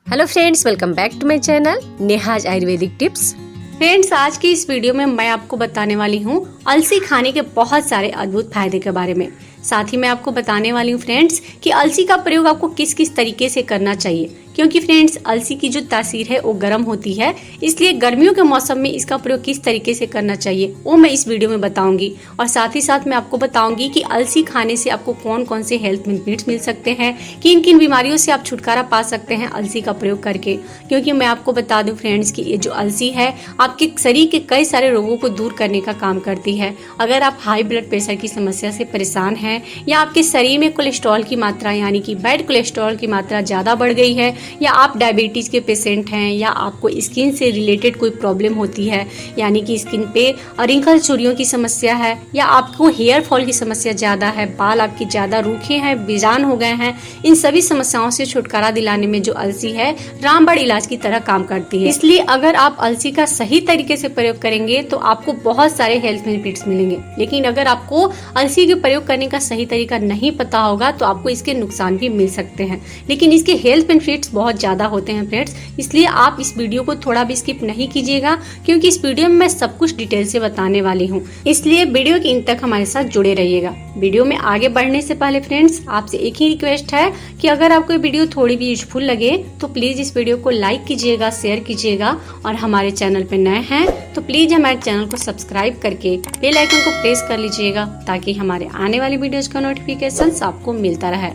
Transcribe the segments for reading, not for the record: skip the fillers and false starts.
Hello friends, welcome back to my channel Neha's Ayurvedic tips. Friends, आज की इस video में मैं आपको बताने वाली हूँ अलसी खाने के बहुत सारे अद्भुत फायदे के बारे में। साथ ही मैं आपको बताने वाली हूँ फ्रेंड्स कि अलसी का प्रयोग आपको किस किस तरीके से करना चाहिए, क्योंकि फ्रेंड्स अलसी की जो तासीर है वो गर्म होती है, इसलिए गर्मियों के मौसम में इसका प्रयोग किस तरीके से करना चाहिए वो मैं इस वीडियो में बताऊंगी। और साथ ही साथ मैं आपको बताऊंगी कि अलसी खाने से आपको कौन कौन से हेल्थ बेनिफिट्स मिल सकते हैं, किन किन बीमारियों से आप छुटकारा पा सकते हैं अलसी का प्रयोग करके। क्योंकि मैं आपको बता दूं फ्रेंड्स कि ये जो अलसी है आपके शरीर के कई सारे रोगों को दूर करने का काम करती है। अगर आप हाई ब्लड प्रेशर की समस्या से परेशान हैं या आपके शरीर में कोलेस्ट्रॉल की मात्रा यानी कि बैड कोलेस्ट्रॉल की मात्रा ज्यादा बढ़ गई है, या आप डायबिटीज के पेशेंट हैं, या आपको स्किन से रिलेटेड कोई प्रॉब्लम होती है यानी कि स्किन पे रिंकल चुरियों की समस्या है, या आपको हेयर फॉल की समस्या ज्यादा है, बाल आपके ज्यादा रूखे हैं, बेजान हो गए हैं, इन सभी समस्याओं से छुटकारा दिलाने में जो अलसी है रामबाण इलाज की तरह काम करती है। इसलिए अगर आप अलसी का सही तरीके से प्रयोग करेंगे तो आपको बहुत सारे हेल्थ बेनिफिट्स मिलेंगे। लेकिन अगर आपको अलसी के प्रयोग करने का सही तरीका नहीं पता होगा तो आपको इसके नुकसान भी मिल सकते हैं, लेकिन इसके हेल्थ बेनिफिट्स बहुत ज्यादा होते हैं फ्रेंड्स। इसलिए आप इस वीडियो को थोड़ा भी स्किप नहीं कीजिएगा, क्योंकि इस वीडियो में मैं सब कुछ डिटेल से बताने वाली हूँ। इसलिए वीडियो के अंत तक हमारे साथ जुड़े रहिएगा। वीडियो में आगे बढ़ने से पहले फ्रेंड्स आपसे एक ही रिक्वेस्ट है कि अगर आपको वीडियो थोड़ी भी यूजफुल लगे तो प्लीज इस वीडियो को लाइक कीजिएगा, शेयर कीजिएगा, और हमारे चैनल पे नए हैं तो प्लीज हमारे चैनल को सब्सक्राइब करके बेल आइकन को प्रेस कर लीजिएगा, ताकि हमारे आने वाली वीडियोज का नोटिफिकेशन आपको मिलता रहे।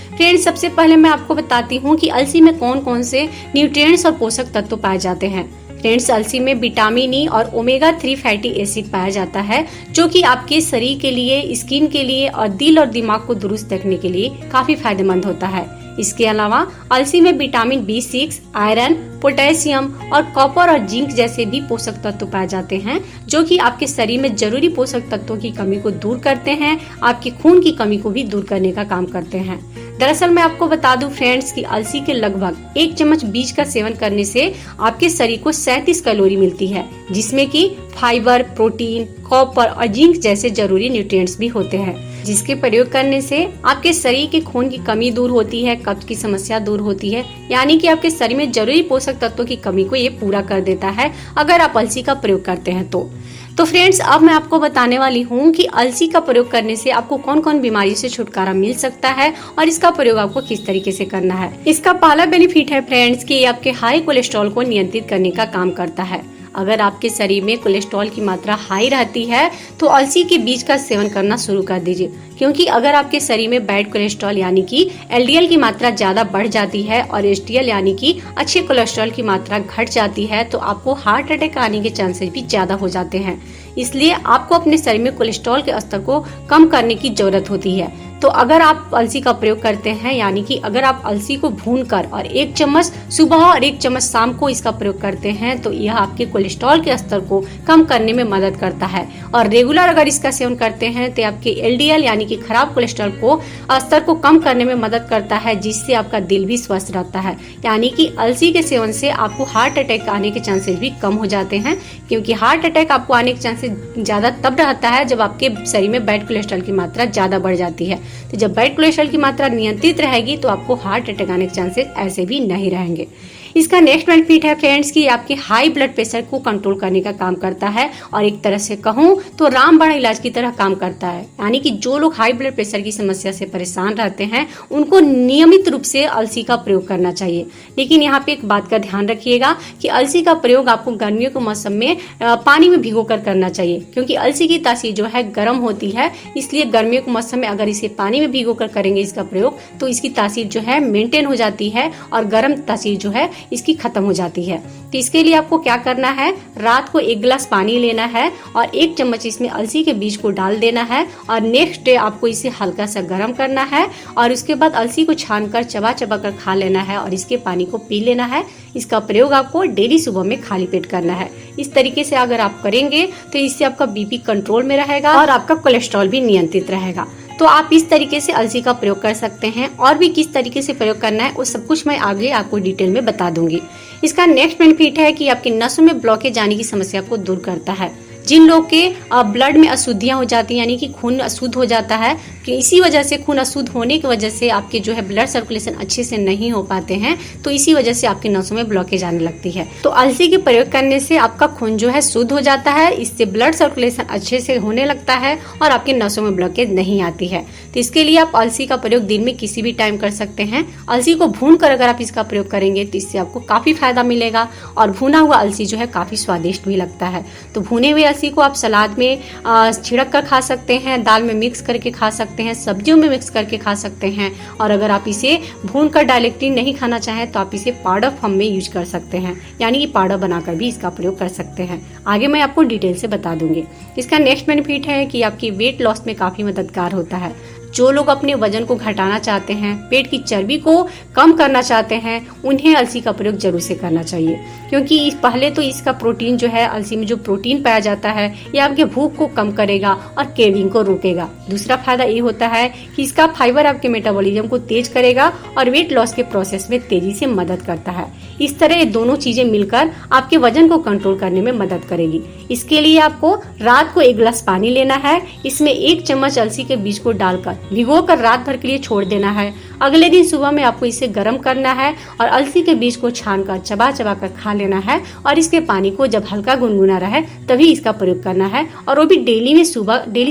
फ्रेंड्स, सबसे पहले मैं आपको बताती हूँ कि अलसी में कौन कौन से न्यूट्रिएंट्स और पोषक तत्व पाए जाते हैं। फ्रेंड्स, अलसी में विटामिन ई और ओमेगा 3 फैटी एसिड पाया जाता है, जो कि आपके शरीर के लिए, स्किन के लिए और दिल और दिमाग को दुरुस्त रखने के लिए काफी फायदेमंद होता है। इसके अलावा अलसी में विटामिन B6, आयरन, पोटेशियम और कॉपर और जिंक जैसे भी पोषक तत्व पाए जाते हैं, जो कि आपके शरीर में जरूरी पोषक तत्वों की कमी को दूर करते हैं, आपके खून की कमी को भी दूर करने का काम करते हैं। दरअसल मैं आपको बता दूं फ्रेंड्स कि अलसी के लगभग 1 चम्मच बीज का सेवन करने से आपके शरीर को 37 कैलोरी मिलती है, जिसमें कि फाइबर, प्रोटीन, कॉपर और जिंक जैसे जरूरी न्यूट्रिएंट्स भी होते हैं, जिसके प्रयोग करने से आपके शरीर के खून की कमी दूर होती है, कब्ज की समस्या दूर होती है, यानी कि आपके शरीर में जरूरी पोषक तत्वों की कमी को ये पूरा कर देता है अगर आप अलसी का प्रयोग करते हैं तो फ्रेंड्स, अब मैं आपको बताने वाली हूँ कि अलसी का प्रयोग करने से आपको कौन कौन बीमारी से छुटकारा मिल सकता है और इसका प्रयोग आपको किस तरीके से करना है। इसका पहला बेनिफिट है फ्रेंड्स कि ये आपके हाई कोलेस्ट्रॉल को नियंत्रित करने का काम करता है। अगर आपके शरीर में कोलेस्ट्रॉल की मात्रा हाई रहती है तो अलसी के बीज का सेवन करना शुरू कर दीजिए, क्योंकि अगर आपके शरीर में बैड कोलेस्ट्रॉल यानी कि LDL की मात्रा ज्यादा बढ़ जाती है और HDL यानी कि अच्छे कोलेस्ट्रॉल की मात्रा घट जाती है तो आपको हार्ट अटैक आने के चांसेस भी ज्यादा हो जाते हैं। इसलिए आपको अपने शरीर में कोलेस्ट्रॉल के स्तर को कम करने की जरूरत होती है। तो अगर आप अलसी का प्रयोग करते हैं, यानी कि अगर आप अलसी को भूनकर और 1 चम्मच सुबह और 1 चम्मच शाम को इसका प्रयोग करते हैं तो यह आपके कोलेस्ट्रॉल के स्तर को कम करने में मदद करता है। और रेगुलर अगर इसका सेवन करते हैं तो आपके LDL यानी कि खराब कोलेस्ट्रॉल को स्तर को कम करने में मदद करता है, जिससे आपका दिल भी स्वस्थ रहता है। यानी कि अलसी के सेवन से आपको हार्ट अटैक आने के चांसेस भी कम हो जाते हैं, क्योंकि हार्ट अटैक आपको आने के चांसेस ज्यादा तब रहता है जब आपके शरीर में बैड कोलेस्ट्रॉल की मात्रा ज्यादा बढ़ जाती है। तो जब बैड कोलेस्ट्रॉल की मात्रा नियंत्रित रहेगी तो आपको हार्ट अटैक आने के चांसेस ऐसे भी नहीं रहेंगे। इसका नेक्स्ट बेनिफिट है फ्रेंड्स कि आपके हाई ब्लड प्रेशर को कंट्रोल करने का काम करता है, और एक तरह से कहूँ तो रामबाण इलाज की तरह काम करता है। यानी कि जो लोग हाई ब्लड प्रेशर की समस्या से परेशान रहते हैं उनको नियमित रूप से अलसी का प्रयोग करना चाहिए। लेकिन यहाँ पे एक बात का ध्यान रखिएगा कि अलसी का प्रयोग आपको गर्मियों के मौसम में पानी में भिगोकर करना चाहिए, क्योंकि अलसी की तासीर जो है गर्म होती है। इसलिए गर्मियों के मौसम में अगर इसे पानी में भिगोकर करेंगे इसका प्रयोग तो इसकी तासीर जो है मेंटेन हो जाती है और गर्म तासीर जो है इसकी खत्म हो जाती है। तो इसके लिए आपको क्या करना है, रात को 1 गिलास पानी लेना है और 1 चम्मच इसमें अलसी के बीज को डाल देना है, और नेक्स्ट डे आपको इसे हल्का सा गर्म करना है और उसके बाद अलसी को छानकर चबा चबा कर खा लेना है और इसके पानी को पी लेना है। इसका प्रयोग आपको डेली सुबह में खाली पेट करना है। इस तरीके से अगर आप करेंगे तो इससे आपका BP कंट्रोल में रहेगा और आपका कोलेस्ट्रॉल भी नियंत्रित रहेगा। तो आप इस तरीके से अलसी का प्रयोग कर सकते हैं, और भी किस तरीके से प्रयोग करना है वो सब कुछ मैं आगे आपको डिटेल में बता दूंगी। इसका नेक्स्ट बेनिफिट है कि आपकी नसों में ब्लॉकेज आने की समस्या को दूर करता है। जिन लोग के ब्लड में अशुद्धियां हो जाती हैं, यानी कि खून अशुद्ध हो जाता है, कि इसी वजह से खून अशुद्ध होने की वजह से आपके जो है ब्लड सर्कुलेशन अच्छे से नहीं हो पाते हैं, तो इसी वजह से आपकी नसों में ब्लॉकेज आने लगती है। तो अलसी के प्रयोग करने से आपका खून जो है शुद्ध हो जाता है, इससे ब्लड सर्कुलेशन अच्छे से होने लगता है और आपके नसों में ब्लॉकेज नहीं आती है। तो इसके लिए आप अलसी का प्रयोग दिन में किसी भी टाइम कर सकते हैं। अलसी को भून कर अगर आप इसका प्रयोग करेंगे तो इससे आपको काफी फायदा मिलेगा, और भुना हुआ अलसी जो है काफी स्वादिष्ट भी लगता है। तो भुने हुए अलसी को आप सलाद में छिड़क कर खा सकते हैं, दाल में मिक्स करके खा सकते हैं, सब्जियों में मिक्स करके खा सकते हैं, और अगर आप इसे भून कर डायरेक्टली नहीं खाना चाहें तो आप इसे पाउडर फॉर्म में यूज कर सकते हैं, यानी कि पाउडर बनाकर भी इसका प्रयोग कर सकते हैं। आगे मैं आपको डिटेल से बता दूंगी। इसका नेक्स्ट बेनिफिट है कि आपकी वेट लॉस में काफी मददगार होता है। जो लोग अपने वजन को घटाना चाहते हैं, पेट की चर्बी को कम करना चाहते हैं, उन्हें अलसी का प्रयोग जरूर से करना चाहिए, क्योंकि पहले तो इसका प्रोटीन जो है, अलसी में जो प्रोटीन पाया जाता है, ये आपके भूख को कम करेगा और क्रेविंग को रोकेगा। दूसरा फायदा ये होता है कि इसका फाइबर आपके मेटाबॉलिज्म को तेज करेगा और वेट लॉस के प्रोसेस में तेजी से मदद करता है। इस तरह ये दोनों चीजें मिलकर आपके वजन को कंट्रोल करने में मदद करेगी। इसके लिए आपको रात को 1 गिलास पानी लेना है, इसमें 1 चम्मच अलसी के बीज को डालकर भिगोकर रात भर के लिए छोड़ देना है। अगले दिन सुबह में आपको इसे गर्म करना है और अलसी के बीज को छानकर चबा चबा कर खा लेना है, और इसके पानी को जब हल्का गुनगुना रहे तभी इसका प्रयोग करना है, और वो भी डेली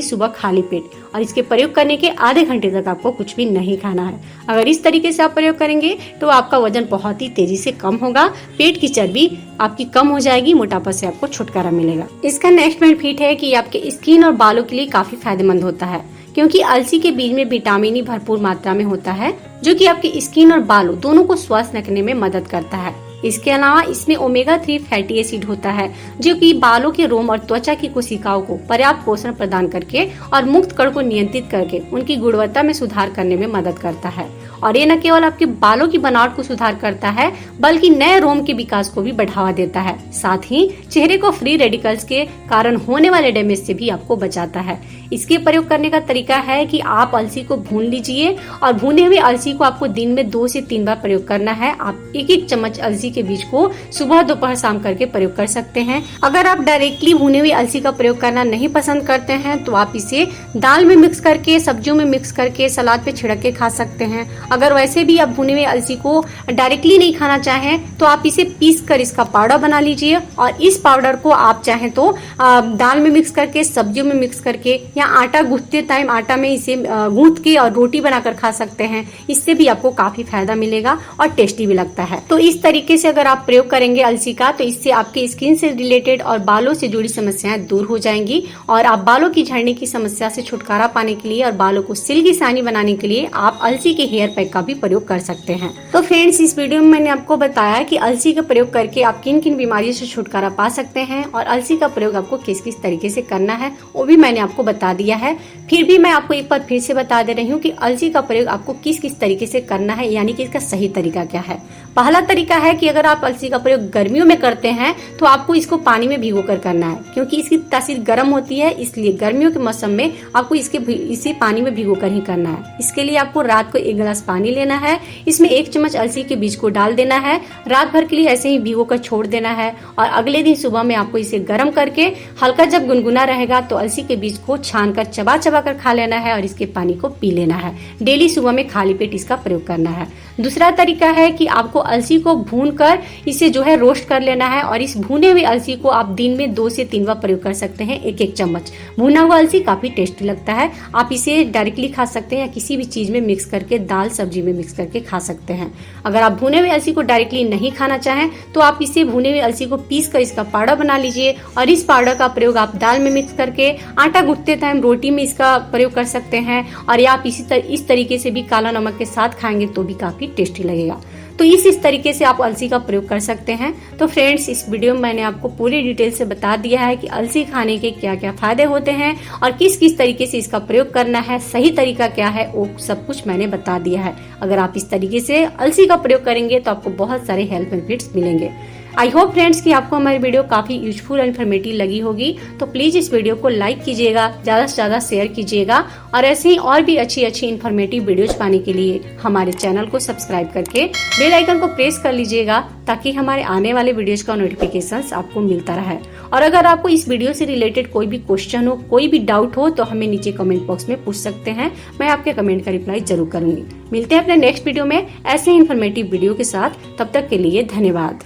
सुबह खाली पेट। और इसके प्रयोग करने के आधे घंटे तक आपको कुछ भी नहीं खाना है। अगर इस तरीके से आप प्रयोग करेंगे तो आपका वजन बहुत ही तेजी से कम होगा, पेट की चर्बी आपकी कम हो जाएगी, मोटापा से आपको छुटकारा मिलेगा। इसका नेक्स्ट बेनिफिट है कि आपके स्किन और बालों के लिए काफी फायदेमंद होता है, क्योंकि अलसी के बीज में विटामिन ई भरपूर मात्रा में होता है, जो कि आपकी स्किन और बालों दोनों को स्वस्थ रखने में मदद करता है। इसके अलावा इसमें ओमेगा 3 फैटी एसिड होता है, जो कि बालों के रोम और त्वचा की कोशिकाओं को पर्याप्त पोषण प्रदान करके और मुक्त कण को नियंत्रित करके उनकी गुणवत्ता में सुधार करने में मदद करता है। और ये न केवल आपके बालों की बनावट को सुधार करता है, बल्कि नए रोम के विकास को भी बढ़ावा देता है। साथ ही चेहरे को फ्री रेडिकल्स के कारण होने वाले डैमेज से भी आपको बचाता है। इसके प्रयोग करने का तरीका है कि आप अलसी को भून लीजिए, और भुने हुए अलसी को आपको दिन में 2 से 3 बार प्रयोग करना है। आप 1-1 चम्मच अलसी के बीज को सुबह, दोपहर, शाम करके प्रयोग कर सकते हैं। अगर आप डायरेक्टली भुने हुए अलसी का प्रयोग करना नहीं पसंद करते हैं तो आप इसे दाल में मिक्स करके, सब्जियों में मिक्स करके, सलाद पे छिड़क के खा सकते हैं। अगर वैसे भी आप भुने हुए अलसी को डायरेक्टली नहीं खाना चाहें तो आप इसे पीस कर इसका पाउडर बना लीजिए, और इस पाउडर को आप चाहें तो दाल में मिक्स करके, सब्जियों में मिक्स करके, या आटा गूंथते टाइम आटा में इसे गूंथ के और रोटी बनाकर खा सकते हैं। इससे भी आपको काफी फायदा मिलेगा और टेस्टी भी लगता है। तो इस तरीके से अगर आप प्रयोग करेंगे अलसी का, तो इससे आपके स्किन से रिलेटेड और बालों से जुड़ी समस्याएं दूर हो जाएंगी, और आप बालों की झड़ने की समस्या से छुटकारा पाने के लिए और बालों को सिल्की शाइनी बनाने के लिए आप अलसी के हेयर पैक का भी प्रयोग कर सकते हैं। तो फ्रेंड्स, इस वीडियो में मैंने आपको बताया कि अलसी का प्रयोग करके आप किन किन बीमारियों से छुटकारा पा सकते हैं, और अलसी का प्रयोग आपको किस किस तरीके से करना है वो भी मैंने आपको बता दिया है। फिर भी मैं आपको एक बार फिर से बता दे रही हूँ कि अलसी का प्रयोग आपको किस किस तरीके से करना है, यानी कि इसका सही तरीका क्या है। पहला तरीका है कि अगर आप अलसी का प्रयोग गर्मियों में करते हैं तो आपको इसको पानी में भिगो कर करना है, क्योंकि इसकी तासीर गर्म होती है, इसलिए गर्मियों के मौसम में आपको इसे पानी में भिगो कर ही करना है। इसके लिए आपको रात को 1 गिलास पानी लेना है, इसमें 1 चम्मच अलसी के बीज को डाल देना है, रात भर के लिए ऐसे ही भिगो कर छोड़ देना है, और अगले दिन सुबह में आपको इसे गर्म करके हल्का जब गुनगुना रहेगा तो अलसी के बीज को छानकर चबा चबा कर खा लेना है, और इसके पानी को पी लेना है। डेली सुबह में खाली पेट इसका प्रयोग करना है। दूसरा तरीका है कि आपको अलसी को भूनकर इसे जो है रोस्ट कर लेना है, और इस भुने हुए अलसी को आप दिन में 2 से 3 बार प्रयोग कर सकते हैं, 1-1 चम्मच। भुना हुआ अलसी काफी टेस्टी लगता है, आप इसे डायरेक्टली खा सकते हैं या किसी भी चीज में मिक्स करके, दाल सब्जी में मिक्स करके खा सकते हैं। अगर आप भुने हुए अलसी को डायरेक्टली नहीं खाना चाहें तो आप इसे भुने हुए अलसी को पीस कर इसका पाउडर बना लीजिए, और इस पाउडर का प्रयोग आप दाल में मिक्स करके, आटा गूंथते टाइम रोटी में इसका प्रयोग कर सकते हैं, और या आप इस तरीके से भी काला नमक के साथ खाएंगे तो भी काफी टेस्टी लगेगा। तो इस तरीके से आप अलसी का प्रयोग कर सकते हैं। तो फ्रेंड्स, इस वीडियो में मैंने आपको पूरी डिटेल से बता दिया है कि अलसी खाने के क्या क्या फायदे होते हैं और किस किस तरीके से इसका प्रयोग करना है, सही तरीका क्या है, वो सब कुछ मैंने बता दिया है। अगर आप इस तरीके से अलसी का प्रयोग करेंगे तो आपको बहुत सारे हेल्थ बेनिफिट्स मिलेंगे। आई होप फ्रेंड्स कि आपको हमारी वीडियो काफी यूजफुल और इन्फॉर्मेटिव लगी होगी। तो प्लीज इस वीडियो को लाइक कीजिएगा, ज्यादा से ज्यादा शेयर कीजिएगा और ऐसे ही और भी अच्छी अच्छी इन्फॉर्मेटिव वीडियोज पाने के लिए हमारे चैनल को सब्सक्राइब करके बेल आइकन को प्रेस कर लीजिएगा, ताकि हमारे आने वाले वीडियोज का नोटिफिकेशन आपको मिलता रहे। और अगर आपको इस वीडियो से रिलेटेड कोई भी क्वेश्चन हो, कोई भी डाउट हो, तो हमें नीचे कमेंट बॉक्स में पूछ सकते हैं। मैं आपके कमेंट का रिप्लाई जरूर करूंगी। मिलते हैं अपने नेक्स्ट वीडियो में ऐसे इन्फॉर्मेटिव वीडियो के साथ। तब तक के लिए धन्यवाद।